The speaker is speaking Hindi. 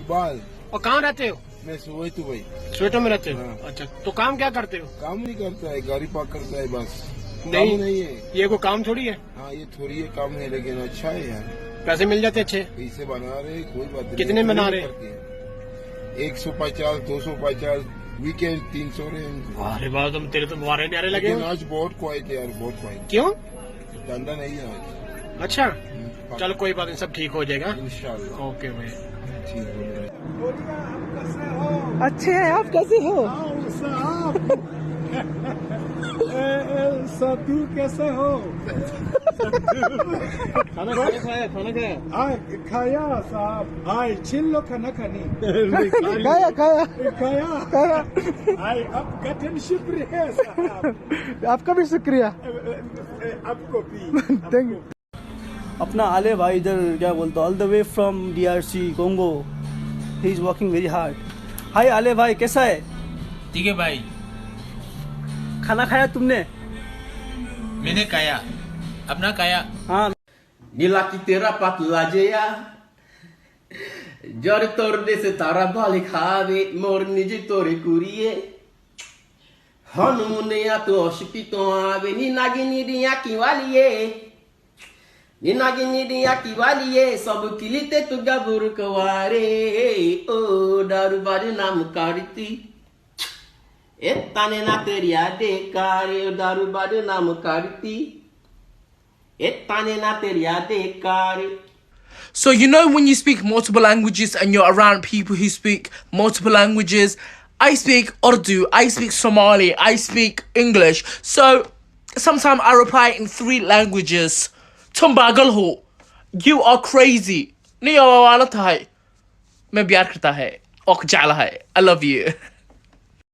बाल। और कहाँ रहते हो? मैं सुबह तो भाई स्वेटर में रहते हो? हाँ। अच्छा, तो काम क्या करते हो? काम नहीं करता है, गाड़ी पार्क करता है बस। नहीं। काम नहीं है। ये कोई काम थोड़ी है। हाँ ये थोड़ी ये काम है, लेकिन अच्छा है यार। पैसे मिल जाते अच्छे? पैसे बना रहे, कोई बात नहीं। कितने बना रहे? 150, 250, वीकेंड 300 रहे। अरे बात, तुम तेरे तो मारे न्यारे लगे लेकिन हो। आज बहुत क्वाइट है यार, बहुत क्वाइट। क्यों? धंधा नहीं है आज। अच्छा, चलो कोई बात नहीं, सब ठीक हो जाएगा। इंशाल्लाह। ओके भाई। ठीक है। अच्छे हैं आप, कैसे हो? सतू कैसे हो? खाना खाया? खाना खाया? खाया साहब। आए चिल्लो खाना खानी। खाया खाया खाया खाया। आए अब कठिन शुक्रिया साहब। आपका भी शुक्रिया। आपको भी। Thank you. अपना आले भाई इधर क्या बोलते, all the way from DRC Congo, he is working very hard. Hi Aale भाई, कैसा है? ठीक है भाई। खाना खाया तुमने? मैंने खाया, अपना खाया। हाँ। Nilaki tera patulajeya Jor torde se tara balik have mor nije tore kurie Hanu muneya to oshipito ave ni nagini diya kiwaliye Ni nagini diya kiwaliye sab kilite tu gabur kware o daru bade nam kariti Etane na teria de kare daru bade nam kariti So you know when you speak multiple languages and you're around people who speak multiple languages, I speak Urdu, I speak Somali, I speak English. So sometimes I reply in 3 languages. Tumbagal ho, you are crazy. Niyo wala tahay. Main pyar karta hai. Ok jala hai. I love you.